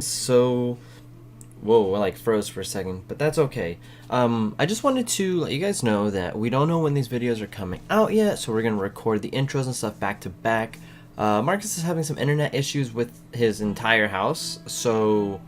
So, whoa, I like froze for a second, but that's okay. I just wanted to let you guys know that we don't know when these videos are coming out yet, so we're gonna record the intros and stuff back to back. Marcus is having some internet issues with his entire house, so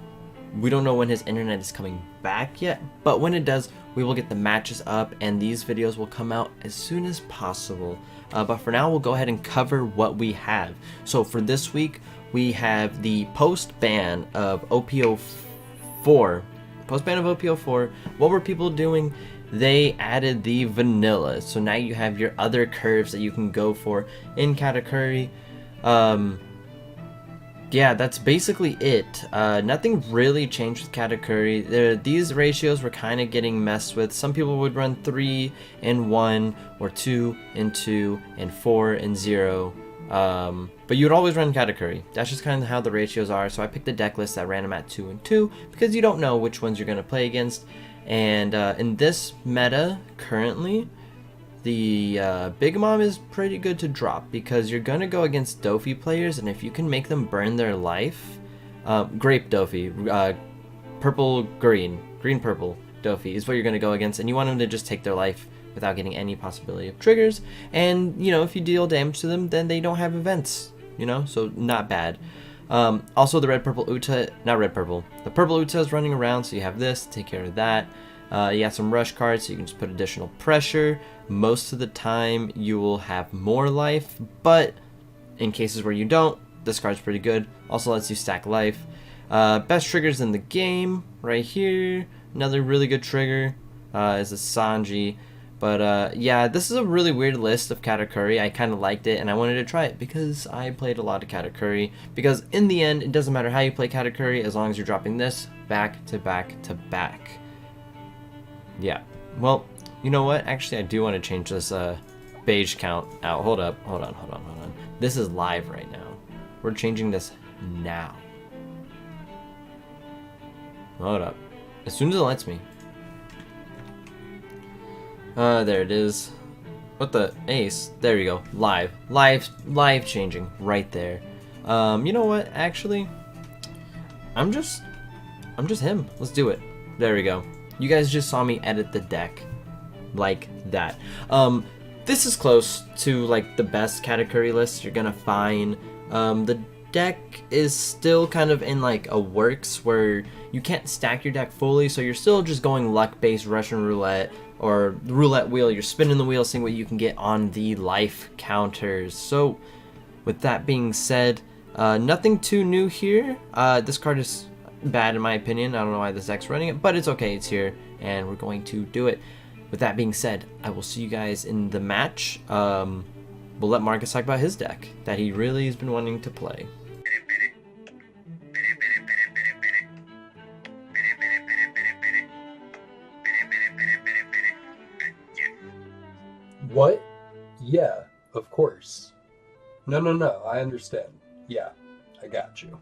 we don't know when his internet is coming back yet, but when it does, we will get the matches up and these videos will come out as soon as possible. But for now, we'll go ahead and cover what we have. So for this week, we have the post-ban of OPO4. Post-ban of OPO4. What were people doing? They added the vanilla. So now you have your other curves that you can go for in Katakuri. Yeah, that's basically it. Nothing really changed with Katakuri. These ratios were kind of getting messed with. Some people would run 3 and 1, or 2 and 2, and 4 and 0. But you'd always run Katakuri. That's just kind of how the ratios are. So I picked a deck list that ran them at 2 and 2 because you don't know which ones you're going to play against. And in this meta currently, the Big Mom is pretty good to drop because you're going to go against Dofi players, and if you can make them burn their life, Grape Dofi, Purple Green, Green Purple Dofi is what you're going to go against, and you want them to just take their life without getting any possibility of triggers. And you know, if you deal damage to them, then they don't have events, you know, so not bad. Also the red purple Uta, not red purple, the purple Uta is running around, so you have this to take care of that. You have some rush cards, so you can just put additional pressure. Most of the time you will have more life, but in cases where you don't, this card's pretty good. Also lets you stack life. Best triggers in the game right here. Another really good trigger is a Sanji. But yeah, this is a really weird list of Katakuri. I kind of liked it, and I wanted to try it because I played a lot of Katakuri. Because in the end, it doesn't matter how you play Katakuri as long as you're dropping this back to back to back. Yeah, well, you know what? Actually, I do want to change this beige count out. Hold up, hold on. This is live right now. We're changing this now. Hold up. As soon as it lets me. There it is. What the ace? There you go. Live changing right there. You know what? Actually, I'm just him. Let's do it. There we go. You guys just saw me edit the deck like that. This is close to like the best Katakuri list you're gonna find. The deck is still kind of in like a works where you can't stack your deck fully, so you're still just going luck-based Russian roulette or roulette wheel. You're spinning the wheel, seeing what you can get on the life counters. So with that being said, nothing too new here. This card is bad in my opinion. I don't know why this deck's running it, but it's okay, it's here and we're going to do it. With that being said, I will see you guys in the match. We'll let Marcus talk about his deck that he really has been wanting to play. What? Yeah, of course. No, I understand. Yeah, I got you.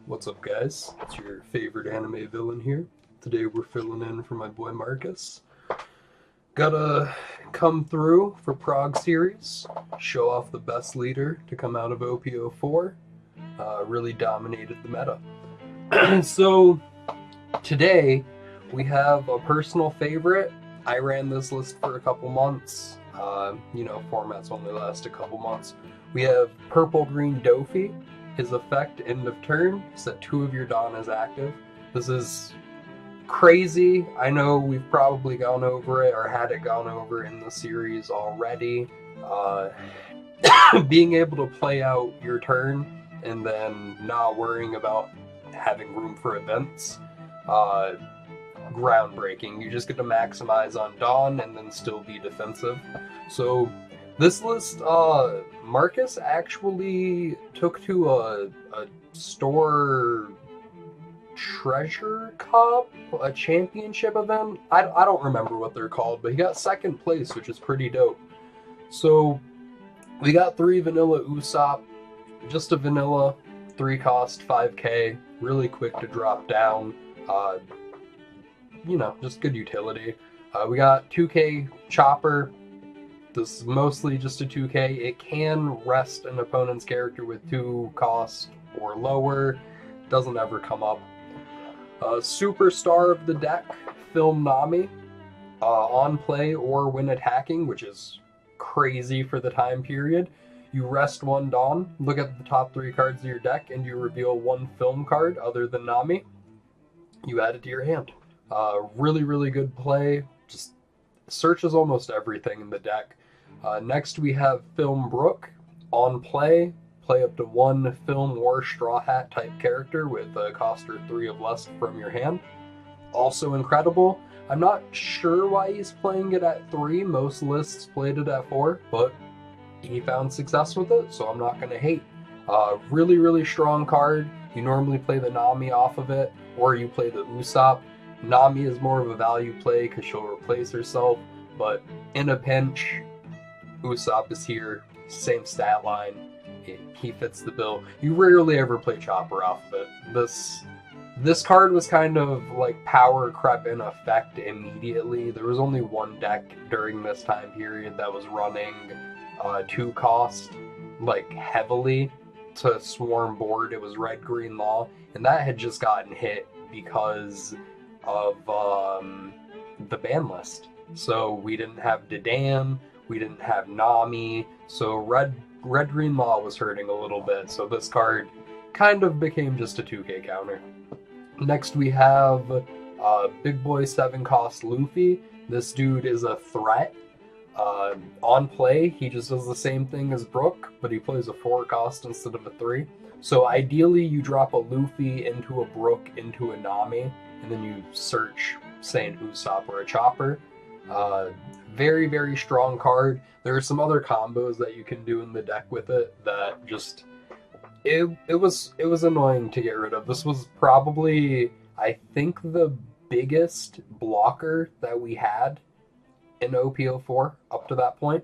What's up, guys? It's your favorite anime villain here. Today we're filling in for my boy Marcus. Gotta come through for Prague series, show off the best leader to come out of OPO4. Really dominated the meta. So today we have a personal favorite. I ran this list for a couple months. You know, formats only last a couple months. We have Purple Green Dofi. His effect, end of turn, set 2 of your Dawn as active. This is crazy. I know we've probably gone over it or had it gone over in the series already. Being able to play out your turn and then not worrying about having room for events, groundbreaking. You just get to maximize on Dawn and then still be defensive. So this list, Marcus actually took to a store treasure cup, a championship event. I don't remember what they're called, but he got second place, which is pretty dope. So we got 3 vanilla Usopp, just a vanilla, 3 cost, 5k, really quick to drop down. You know, just good utility. We got 2k Chopper, This is mostly just a 2K. It can rest an opponent's character with 2 cost or lower. Doesn't ever come up. Superstar of the deck, Film Nami. On play or when attacking, which is crazy for the time period. You rest 1 Dawn, look at the top 3 cards of your deck, and you reveal 1 film card other than Nami. You add it to your hand. Really, really good play. Just searches almost everything in the deck. Next we have Film Brook. On play up to 1 Film War Straw Hat type character with a cost or 3 of less from your hand. Also incredible. I'm not sure why he's playing it at 3. Most lists played it at 4, but he found success with it, so I'm not going to hate. Really, really strong card. You normally play the Nami off of it, or you play the Usopp. Nami is more of a value play because she'll replace herself, but in a pinch, Usopp is here. Same stat line. He fits the bill. You rarely ever play Chopper off of it. This card was kind of like power crept in effect immediately. There was only 1 deck during this time period that was running 2 cost like heavily to swarm board. It was Red Green Law, and that had just gotten hit because of the ban list. So we didn't have Dedan, we didn't have Nami, so Red Green Law was hurting a little bit. So this card kind of became just a 2K counter. Next we have Big Boy 7 cost Luffy. This dude is a threat. On play, he just does the same thing as Brook, but he plays a 4 cost instead of a 3. So ideally you drop a Luffy into a Brook into a Nami, and then you search, say, an Usopp or a Chopper. Very, very strong card. There are some other combos that you can do in the deck with it that just... It was annoying to get rid of. This was probably, I think, the biggest blocker that we had in OPO4 up to that point.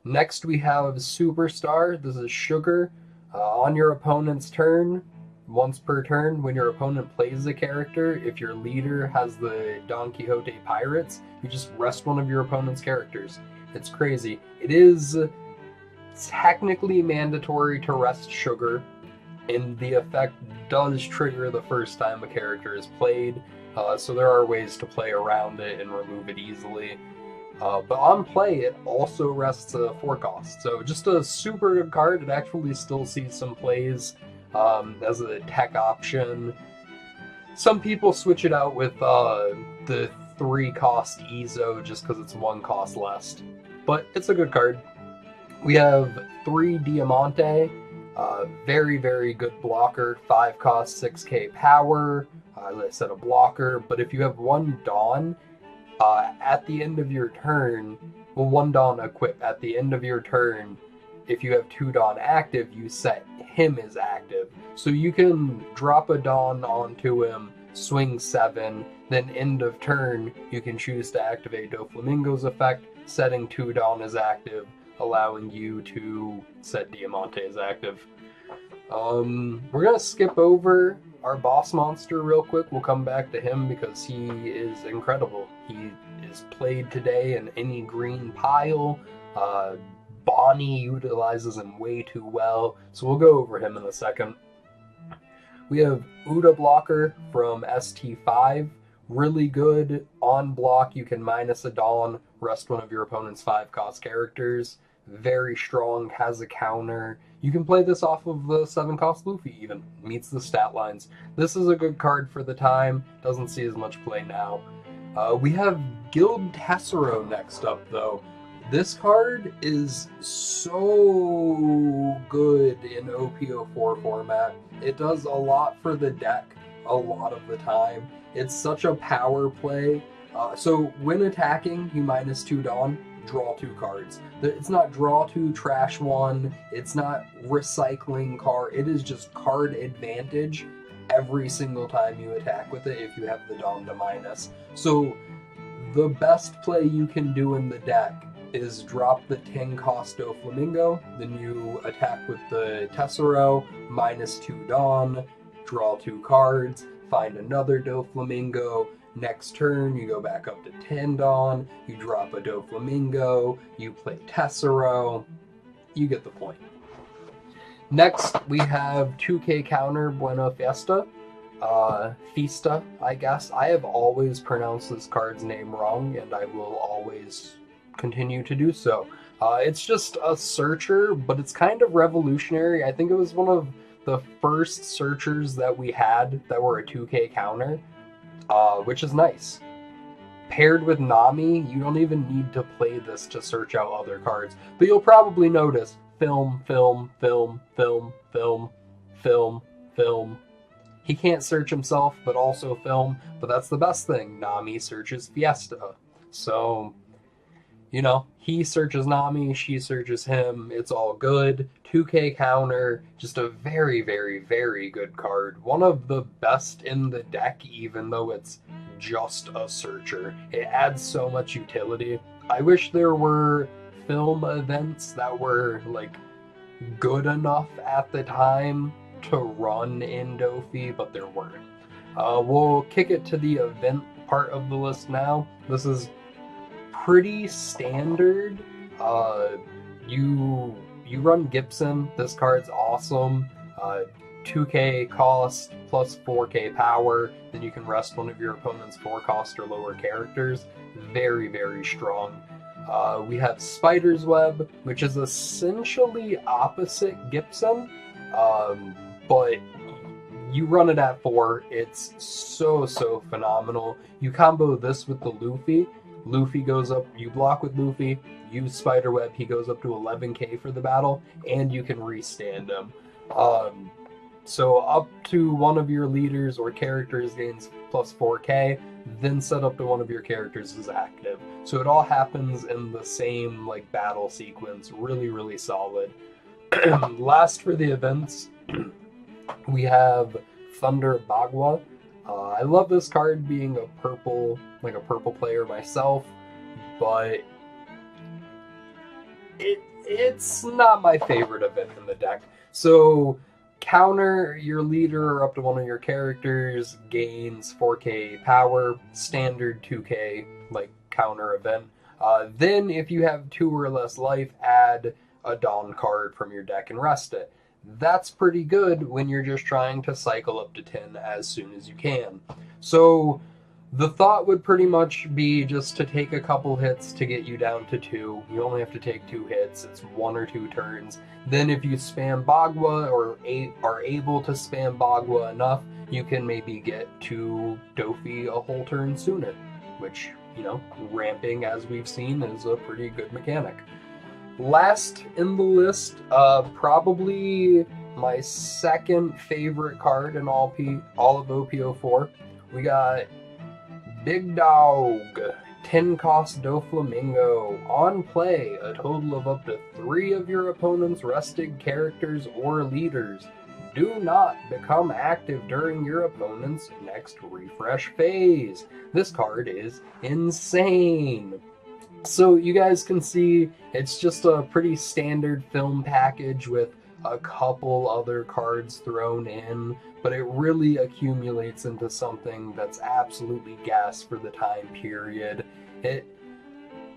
Next we have Superstar. This is Sugar. On your opponent's turn, once per turn, when your opponent plays a character, if your leader has the Don Quixote Pirates, you just rest one of your opponent's characters. It's crazy. It is technically mandatory to rest Sugar, and the effect does trigger the first time a character is played, so there are ways to play around it and remove it easily. But on play, it also rests a 4 cost, so just a super good card. It actually still sees some plays as a tech option. Some people switch it out with the 3 cost Ezo just because it's 1 cost less, but it's a good card. We have 3 Diamante, very, very good blocker, 5 cost, 6k power, as I said, a blocker, but if you have 1 Dawn, at the end of your turn, well, 1 Dawn equip, at the end of your turn, if you have 2 Dawn active, you set him as active. So you can drop a Dawn onto him, swing 7, then end of turn, you can choose to activate Doflamingo's effect, setting 2 Dawn as active, allowing you to set Diamante as active. We're gonna skip over our boss monster real quick. We'll come back to him because he is incredible. He is played today in any green pile. Bonnie utilizes him way too well, so we'll go over him in a second. We have Uda Blocker from ST5. Really good. On block, you can minus a Dawn, rest one of your opponent's 5 cost characters. Very strong, has a counter. You can play this off of the 7 cost Luffy even. Meets the stat lines. This is a good card for the time. Doesn't see as much play now. We have Guild Tessero next up though. This card is so good in OPO4 format. It does a lot for the deck a lot of the time. It's such a power play. So when attacking, you minus 2 Dawn, draw 2 cards. It's not draw 2, trash 1. It's not recycling card. It is just card advantage every single time you attack with it if you have the Dawn to minus. So the best play you can do in the deck is drop the 10 cost Doflamingo, then you attack with the Tessero, minus 2 Dawn, draw 2 cards, find another Doflamingo, Next turn, you go back up to Tandon, you drop a Doflamingo, you play Tessero. You get the point. Next, we have 2K counter Buena Fiesta. Fista, I guess. I have always pronounced this card's name wrong, and I will always continue to do so. It's just a searcher, but it's kind of revolutionary. I think it was one of the first searchers that we had that were a 2K counter, which is nice. Paired with Nami, you don't even need to play this to search out other cards, but you'll probably notice film, film, film, film, film, film, film. He can't search himself, but also film, but that's the best thing. Nami searches Fiesta. So, you know, he searches Nami, she searches him, it's all good. 2K counter, just a very, very, very good card. One of the best in the deck, even though it's just a searcher. It adds so much utility. I wish there were film events that were, like, good enough at the time to run in Dofi, but there weren't. We'll kick it to the event part of the list now. This is pretty standard. You run Gibson. This card's awesome. 2K cost plus 4K power. Then you can rest one of your opponent's 4 cost or lower characters. Very, very strong. We have Spider's Web, which is essentially opposite Gibson, but you run it at 4. It's so phenomenal. You combo this with the Luffy. Luffy goes up, you block with Luffy, use Spiderweb, he goes up to 11k for the battle, and you can restand him. So up to one of your leaders or characters gains plus 4k, then set up to one of your characters is active. So it all happens in the same like battle sequence. Really, really solid. Last for the events, we have Thunder Bagua. I love this card being a purple player myself, but it's not my favorite event in the deck. So counter your leader or up to one of your characters gains 4k power, standard 2k like counter event. Then if you have 2 or less life, add a Dawn card from your deck and rest it. That's pretty good when you're just trying to cycle up to 10 as soon as you can. So the thought would pretty much be just to take a couple hits to get you down to 2. You only have to take 2 hits. It's 1 or 2 turns. Then if you spam Bagua or are able to spam Bagua enough, you can maybe get to Dofi a whole turn sooner, which, you know, ramping as we've seen is a pretty good mechanic. Last in the list, probably my second favorite card in all of OPO4. We got Big Dog, 10 cost Doflamingo. On play, a total of up to 3 of your opponent's rested characters or leaders do not become active during your opponent's next refresh phase. This card is insane. So you guys can see it's just a pretty standard film package with a couple other cards thrown in, but it really accumulates into something that's absolutely gas for the time period. It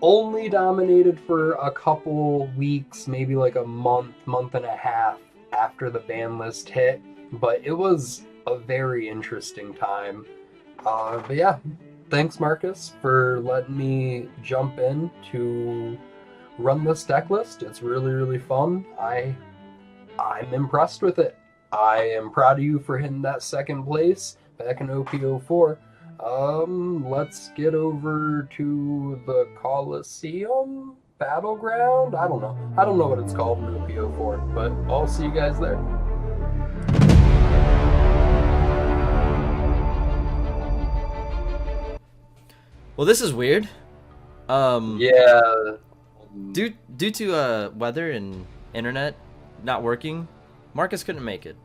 only dominated for a couple weeks, maybe like a month and a half after the ban list hit, but it was a very interesting time. But yeah, thanks Marcus for letting me jump in to run this deck list. It's really, really fun. I'm impressed with it. I am proud of you for hitting that second place back in OPO4. Let's get over to the Coliseum Battleground. I don't know what it's called in OPO4, but I'll see you guys there. Well, this is weird. Yeah. Due to weather and internet not working, Marcus couldn't make it.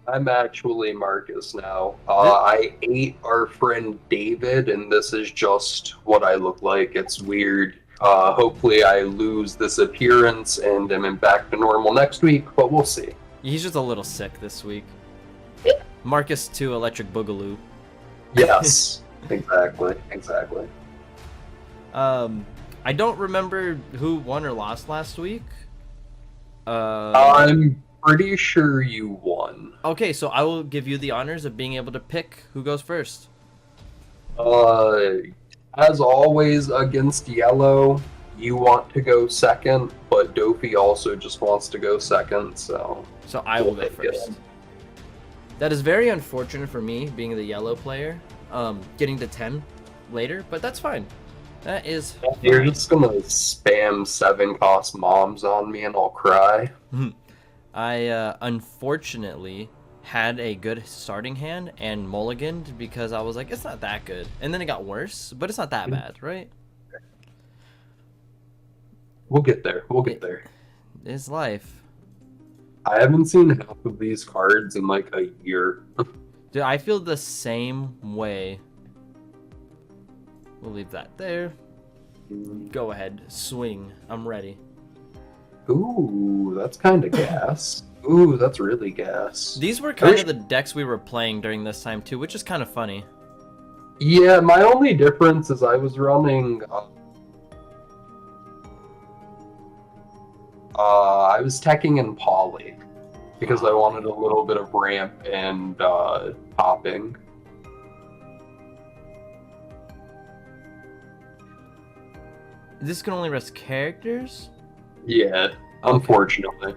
I'm actually Marcus now. I ate our friend David, and this is just what I look like. It's weird. Hopefully I lose this appearance and am back to normal next week, but we'll see. He's just a little sick this week. Marcus to Electric Boogaloo. Yes. Exactly. I don't remember who won or lost last week. I'm pretty sure you won. Okay, so I will give you the honors of being able to pick who goes first. Uh, as always against yellow, you want to go second, but Dofi also just wants to go second, so So I will go take it. first. That is very unfortunate for me, being the yellow player, getting to 10 later, but that's fine. That is You're fine. just gonna spam 7-cost moms on me and I'll cry. I unfortunately had a good starting hand and mulliganed because I was like, it's not that good. And then it got worse, but it's not that bad, right? We'll get there. We'll get there. It's life. I haven't seen half of these cards in like a year. Dude, I feel the same way. We'll leave that there. Go ahead. Swing. I'm ready. Ooh, that's kind of gas. Ooh, that's really gas. These were kind of the decks we were playing during this time too, which is kind of funny. Yeah, my only difference is I was running. I was teching in poly because I wanted a little bit of ramp and popping. This can only rest characters? Yeah, unfortunately.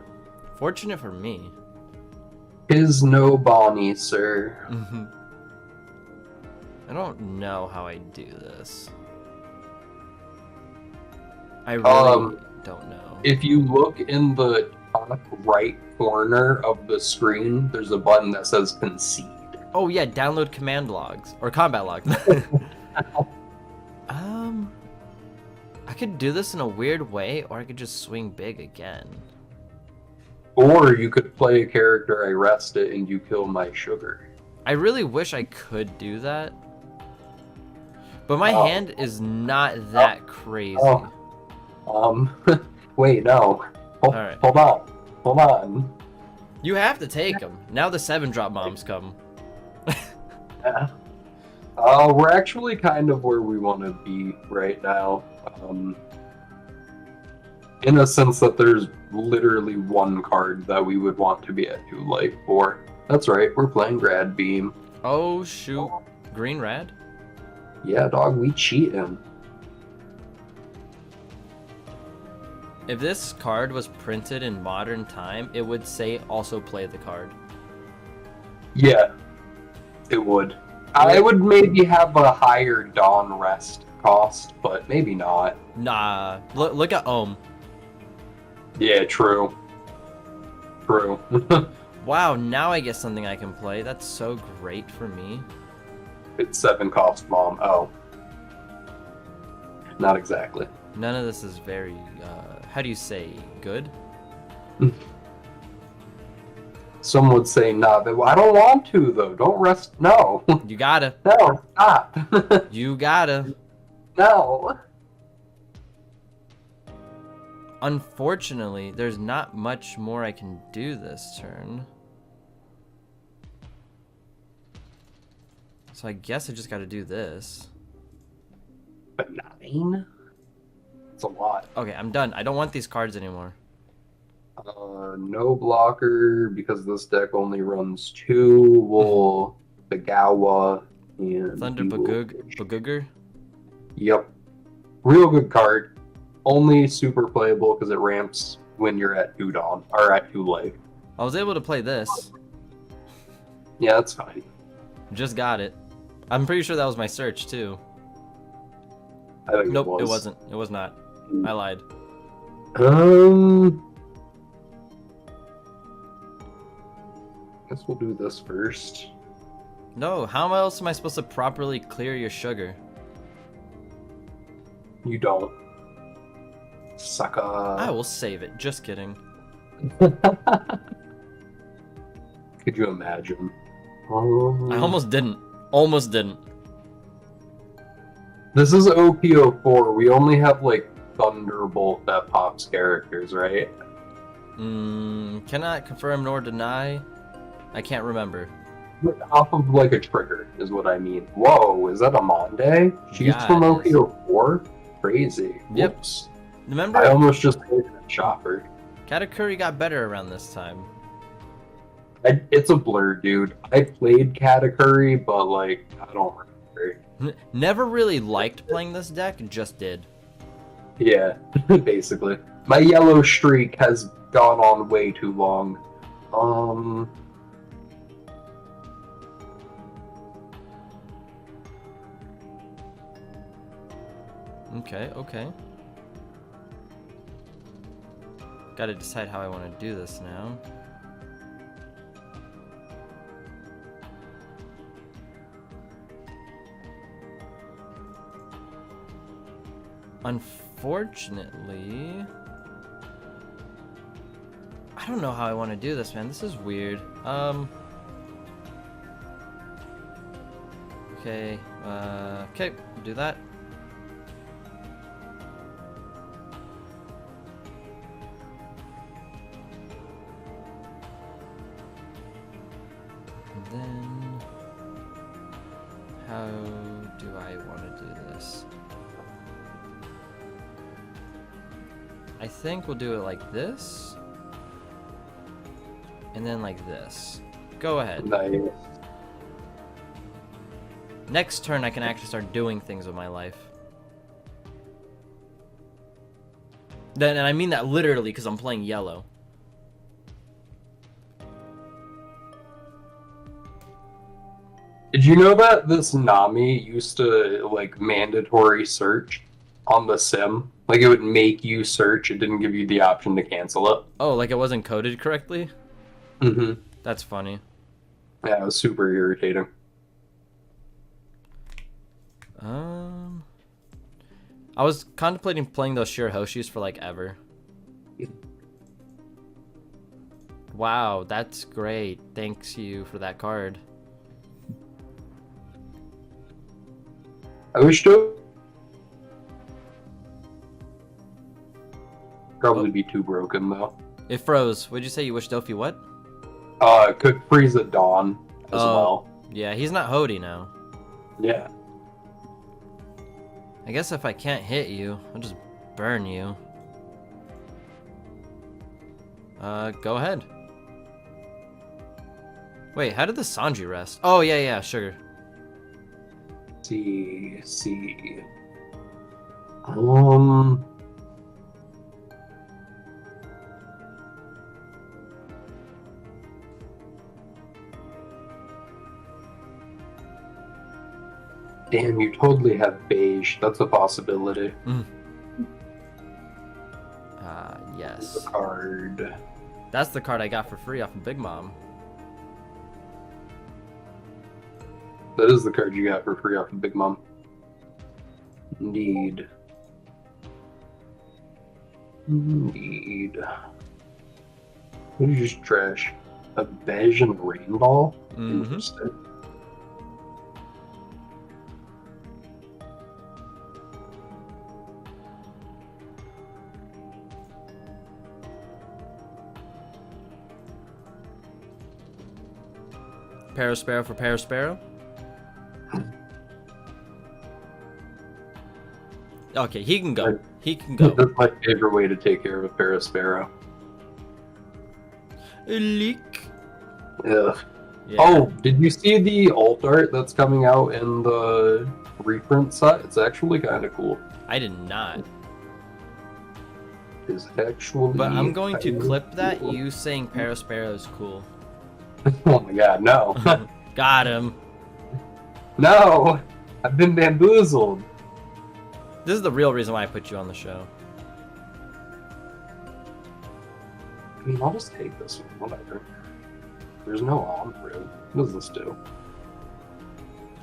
Fortunate for me. Is no Bonnie, sir. I don't know how I do this. I really don't know. If you look in the top right corner of the screen, there's a button that says concede. Oh yeah, download command logs or combat logs. I could do this in a weird way, or I could just swing big again. Or you could play a character, I rest it, and you kill my sugar. I really wish I could do that. But my hand is not that crazy. Wait, no. Alright. Hold on. You have to take them. Now the 7-drop bombs come. Yeah. We're actually kind of where we want to be right now. In a sense that there's literally one card that we would want to be at 2 life for. That's right, we're playing Grad Beam. Oh shoot. Green rad? Yeah, dog, we cheating. If this card was printed in modern time, it would say also play the card. Yeah, it would. I would maybe have a higher Dawn Rest cost, but maybe not. Nah. Look at Ohm. Yeah, true. True. Wow, now I get something I can play. That's so great for me. It's 7-cost mom. Oh. Not exactly. None of this is very, how do you say, good? Some would say, nah, but I don't want to, though. Don't rest. No. You gotta. No, stop. You gotta. No. Unfortunately, there's not much more I can do this turn. So I guess I just gotta do this. But 9? It's a lot. Okay, I'm done. I don't want these cards anymore. No blocker, because this deck only runs 2. We'll Begawa and Thunder Bagooger? Yep. Real good card. Only super playable because it ramps when you're at 2 Dawn, or at 2 life. I was able to play this. Yeah, that's fine. Just got it. I'm pretty sure that was my search, too. I think Nope, it it was. wasn't. It was not. I lied. Guess we'll do this first. No, how else am I supposed to properly clear your sugar? You don't. Sucker. I will save it. Just kidding. Could you imagine? I almost didn't. Almost didn't. This is OPO4. We only have like Thunderbolt that pops characters, right? Cannot confirm nor deny. I can't remember. Off of like a trigger is what I mean. Whoa, is that a Monday? She's Yeah, from it is. OP 4? Crazy. Yep. Whoops. Remember, I almost just played that shopper. Katakuri got better around this time. It's a blur, dude. I played Katakuri, but like, I don't remember. Never really liked playing this deck, just did. Yeah, basically. My yellow streak has gone on way too long. Okay, okay. Gotta decide how I want to do this now. Unfortunately, I don't know how I want to do this, man. This is weird. Okay, okay, do that. And then, how do I want to do this? I think we'll do it like this. And then like this. Go ahead. Nice. Next turn, I can actually start doing things with my life. Then, and I mean that literally because I'm playing yellow. Did you know that this Nami used to like mandatory search on the sim? Like it would make you search, it didn't give you the option to cancel it. Oh, like it wasn't coded correctly? Mm-hmm. That's funny. Yeah, it was super irritating. I was contemplating playing those Shirahoshis for like ever. Wow, that's great. Thanks you for that card. I wish to probably be too broken though. It froze. Would you say you wish Dofi what? Could freeze at dawn as well. Yeah, he's not Hody now. Yeah. I guess if I can't hit you, I'll just burn you. Go ahead. Wait, how did the Sanji rest? Oh, yeah, sugar. See. Damn, you totally have beige. That's a possibility. Yes. The card. That's the card I got for free off of Big Mom. That is the card you got for free off of Big Mom. Indeed. What did you just trash? A beige and rainbow? Interesting. Parasparrow for Parasparrow. Okay, he can go. He can go. That's my favorite way to take care of a Parasparrow. Leak. Ugh. Yeah. Oh, did you see the alt art that's coming out in the reprint set? It's actually kind of cool. I did not. It's actually. But I'm going to clip that, you saying Parasparrow is cool. Oh my god, no. Got him. No! I've been bamboozled. This is the real reason why I put you on the show. I mean, I'll just take this one, whatever. There's no on for it. What does this do?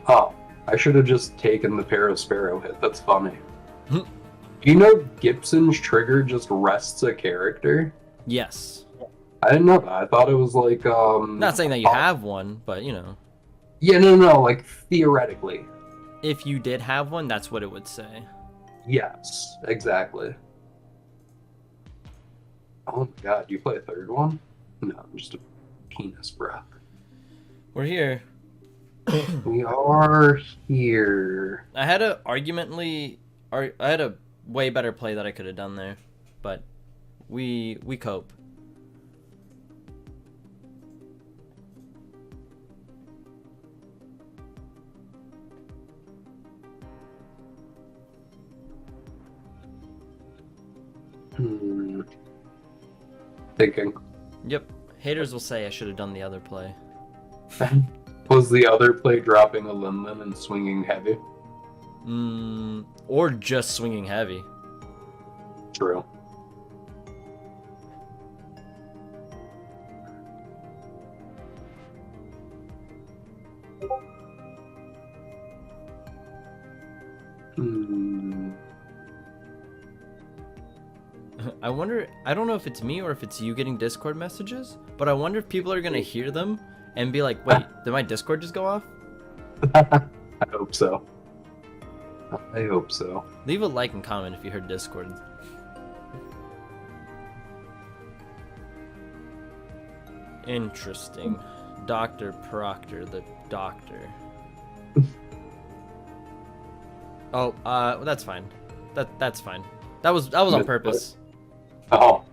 Oh, I should have just taken the Parasparrow hit. That's funny. Do you know Gibson's trigger just rests a character? Yes. I didn't know that. I thought it was like, Not saying that you have one, but you know. Yeah, no, like, theoretically. If you did have one, that's what it would say. Yes, exactly. Oh my god, do you play a third one? No, just a penis breath. We're here. We are here. I had I had a way better play that I could have done there, but we cope. Thinking. Yep. Haters will say I should have done the other play. Was the other play dropping a Linlin and swinging heavy? Or just swinging heavy. True. I wonder, I don't know if it's me or if it's you getting Discord messages, but I wonder if people are gonna hear them and be like, wait, did my Discord just go off? I hope so. I hope so. Leave a like and comment if you heard Discord. Interesting. Dr. Proctor, the doctor. Oh, that's fine. That's fine. That was on purpose. Oh.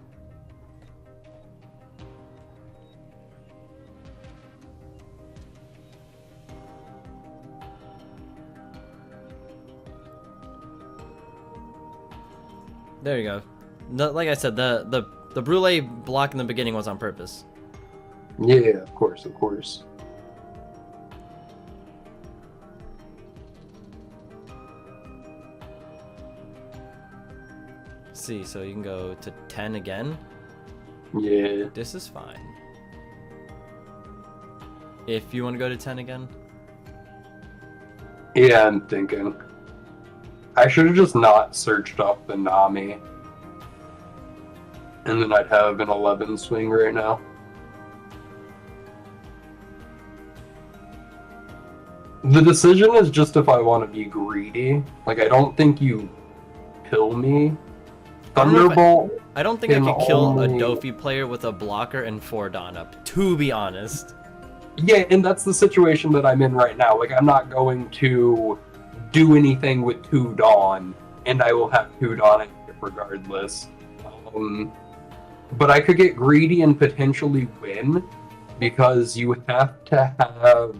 There you go. Like I said, the brulee block in the beginning was on purpose. Yeah, of course, of course. See, so you can go to 10 again. Yeah. This is fine. If you want to go to 10 again. Yeah, I'm thinking. I should have just not searched off the Nami. And then I'd have an 11 swing right now. The decision is just if I want to be greedy. Like, I don't think you kill me. Thunderbolt. I don't think I could kill only... a Dofi player with a blocker and 4 Dawn up, to be honest. Yeah, and that's the situation that I'm in right now. Like, I'm not going to do anything with 2 Dawn, and I will have 2 Dawn regardless. But I could get greedy and potentially win, because you have to have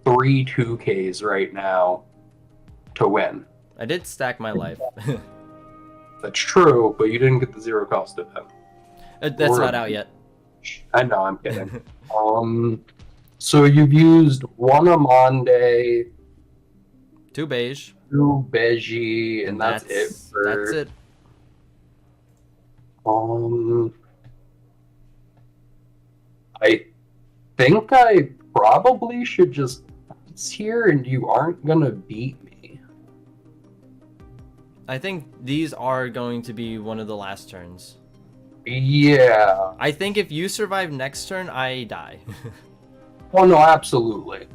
3 2Ks right now to win. I did stack my life. That's true, but you didn't get the 0 cost of him. That's not out yet. I know, I'm kidding. So you've used 1 Amande, 2 beige, 2 Beji, and that's it for... That's it. I think I probably should just pass here, and you aren't gonna beat me. I think these are going to be one of the last turns. Yeah. I think if you survive next turn, I die. Oh no, absolutely.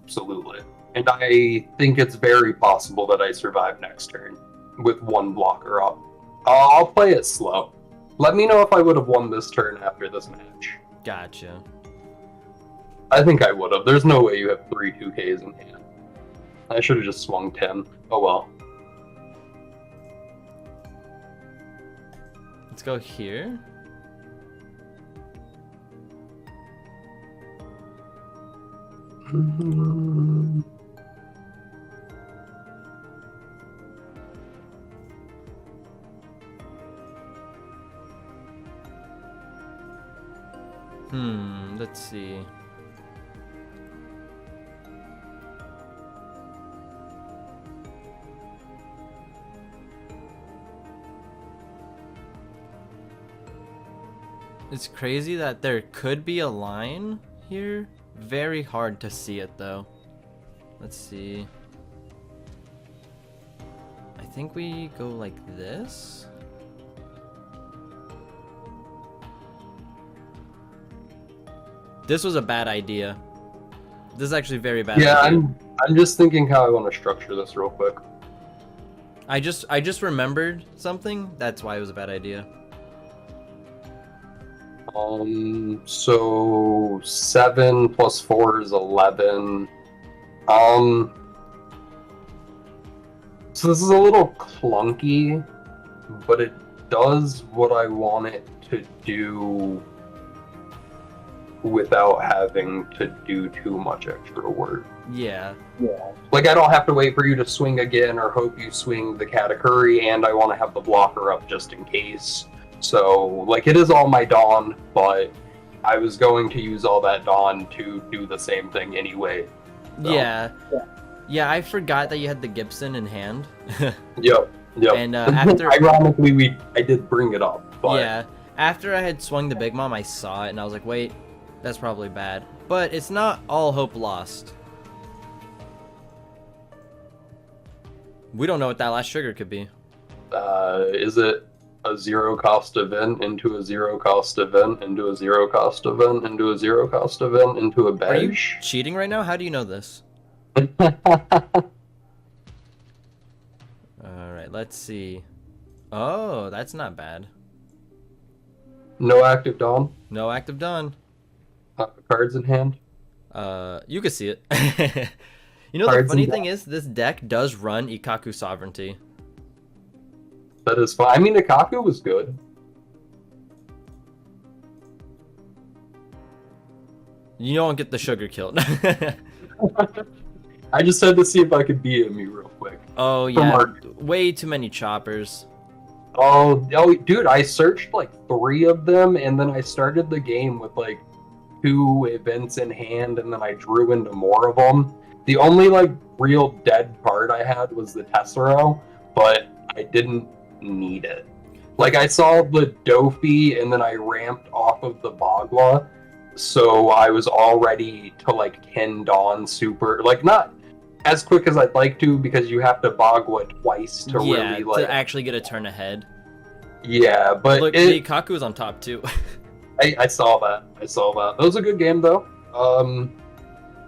Absolutely. And I think it's very possible that I survive next turn with 1 blocker up. I'll play it slow. Let me know if I would have won this turn after this match. Gotcha. I think I would have. There's no way you have 3 2Ks in hand. I should have just swung 10. Oh well. Let's go here. Let's see. It's crazy that there could be a line here. Very hard to see it though. Let's see. I think we go like this. This was a bad idea. This is actually very bad. Yeah, idea. I'm just thinking how I want to structure this real quick. I just remembered something. That's why it was a bad idea. So 7 plus 4 is 11. Um, so this is a little clunky, but it does what I want it to do without having to do too much extra work. Yeah. Like, I don't have to wait for you to swing again or hope you swing the Katakuri, and I want to have the blocker up just in case. So, like, it is all my Dawn, but I was going to use all that Dawn to do the same thing anyway. So. Yeah, I forgot that you had the Gibson in hand. Yep. And after... Ironically, I did bring it up, but... Yeah, after I had swung the Big Mom, I saw it, and I was like, wait, that's probably bad. But it's not all hope lost. We don't know what that last trigger could be. Is it a zero-cost event into a zero-cost event into a zero-cost event into a zero-cost event into a bench? Are you cheating right now? How do you know this? Alright, let's see. Oh, that's not bad. No active Dawn? No active Dawn. Cards in hand? You can see it. You know, the funny thing is, this deck does run Ikaku Sovereignty. That is fine. I mean, Ikaku was good. You don't get the sugar killed. I just had to see if I could beat me real quick. Oh, yeah. Way too many choppers. Oh, dude, I searched like 3 of them, and then I started the game with like 2 events in hand, and then I drew into more of them. The only like real dead card I had was the Tessero, but I didn't need it. Like, I saw the Dofi, and then I ramped off of the Bagua, so I was all ready to like 10 Dawn super, like not as quick as I'd like to, because you have to Bagua twice to really like... to actually get a turn ahead. Yeah, but look, the Ikaku was on top too. I saw that. That was a good game though.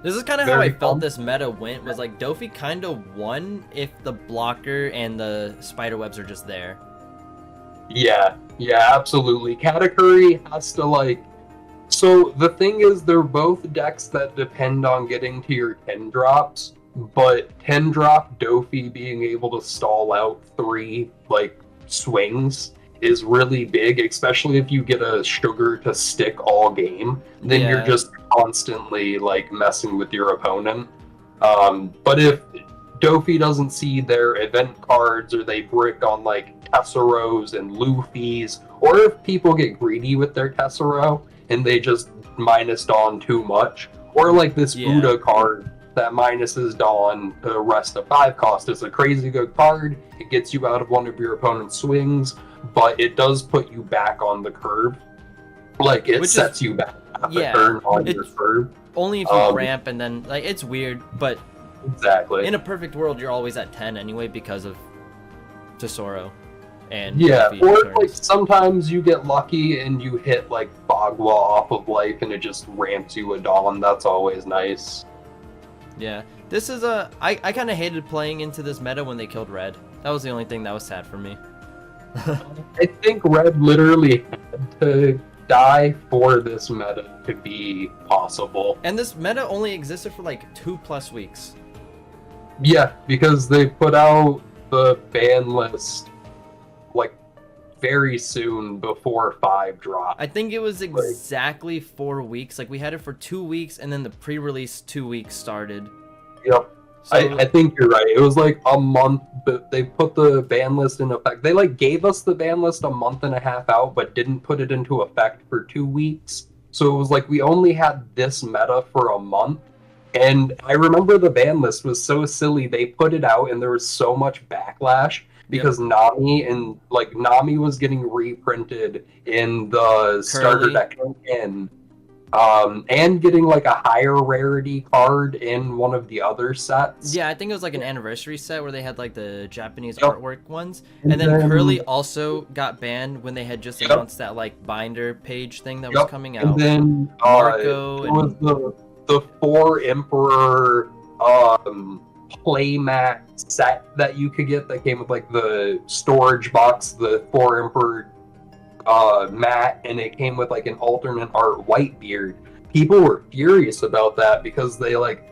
This is kind of how I felt this meta went, was like Dofi kind of won if the blocker and the spider webs are just there. Yeah, absolutely. Katakuri has to like... So the thing is, they're both decks that depend on getting to your 10 drops, but 10 drop Dofi being able to stall out 3 like swings is really big, especially if you get a sugar to stick all game. Then you're just constantly like messing with your opponent. But if Dofi doesn't see their event cards, or they brick on like Tesseros and Luffy's, or if people get greedy with their Tessero and they just minus Dawn too much, or like this Buddha card that minuses Dawn the rest of 5 cost is a crazy good card. It gets you out of one of your opponent's swings, but it does put you back on the curve. Like, it sets you back at the turn on your curve. Only if you ramp, and then, like, it's weird, but... Exactly. In a perfect world, you're always at 10 anyway because of Tesoro. And or like sometimes you get lucky and you hit like Bagua off of life and it just ramps you a Dawn. That's always nice. Yeah, this is a... I kind of hated playing into this meta when they killed Red. That was the only thing that was sad for me. I think Red literally had to die for this meta to be possible. And this meta only existed for like 2+ weeks. Yeah, because they put out the ban list like very soon before 5 dropped. I think it was exactly 4 weeks. Like, we had it for 2 weeks, and then the pre-release 2 weeks started. Yep. So, I think you're right. It was like a month, but they put the ban list in effect. They like gave us the ban list a month and a half out, but didn't put it into effect for 2 weeks. So it was like we only had this meta for a month. And I remember the ban list was so silly. They put it out and there was so much backlash because Nami was getting reprinted in the starter deck in. And getting like a higher rarity card in one of the other sets. Yeah, I think it was like an anniversary set where they had like the Japanese artwork ones. And then Curly also got banned when they had just announced that like binder page thing that was coming out. And then Marco it was the 4 Emperor playmat set that you could get that came with like the storage box, the 4 Emperor matte, and it came with like an alternate art Whitebeard. People were furious about that because they like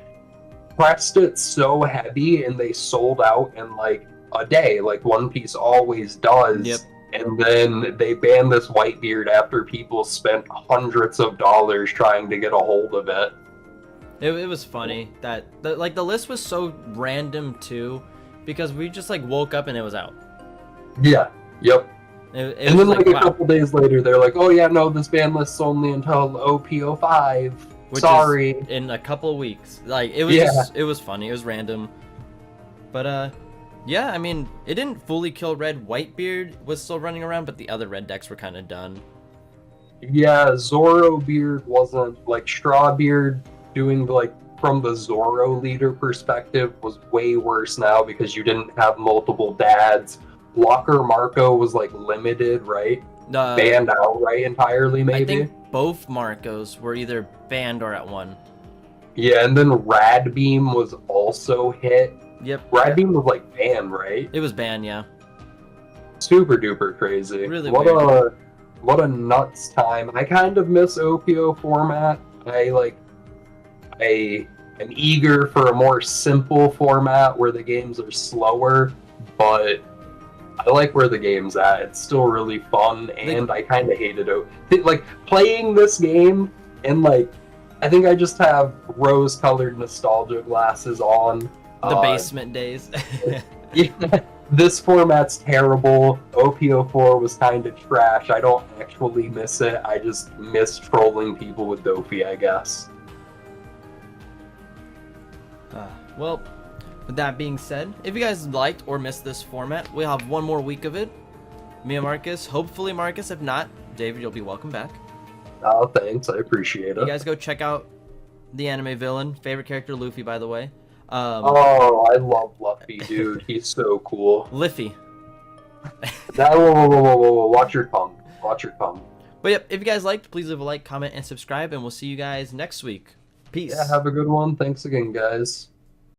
pressed it so heavy and they sold out in like a day, like One Piece always does. Yep. And then they banned this Whitebeard after people spent hundreds of dollars trying to get a hold of it. It was funny that the list was so random too, because we just like woke up and it was out. Yeah. Yep. It And was then like a wow. couple days later, they're like, "Oh yeah, no, this ban list's only until OP05. Which Sorry." is in a couple of weeks. Like it was Yeah. just, it was funny. It was random. But yeah, I mean, it didn't fully kill Red. Whitebeard was still running around, but the other red decks were kind of done. Yeah, Zoro Beard wasn't like Strawbeard doing like from the Zoro leader perspective was way worse now because you didn't have multiple dads. Blocker Marco was like limited, right? Banned outright entirely, maybe. I think both Marcos were either banned or at one. Yeah, and then Radbeam was also hit. Yep. Radbeam was like banned, right? It was banned, yeah. Super duper crazy. Really what a nuts time. I kind of miss OPO format. I am eager for a more simple format where the games are slower, but I like where the game's at. It's still really fun, and I kind of hate it. Like playing this game, and like I think I just have rose-colored nostalgia glasses on. The basement days. Yeah, this format's terrible. OPO4 was kind of trash. I don't actually miss it. I just miss trolling people with Dofi, I guess. Well, with that being said, if you guys liked or missed this format, we'll have one more week of it. Me and Marcus. Hopefully, Marcus. If not, David, you'll be welcome back. Oh, thanks. I appreciate it. You guys go check out the anime villain. Favorite character, Luffy, by the way. Oh, I love Luffy, dude. He's so cool. Liffy. Whoa. Watch your tongue. Watch your tongue. But yep, if you guys liked, please leave a like, comment, and subscribe, and we'll see you guys next week. Peace. Yeah, have a good one. Thanks again, guys.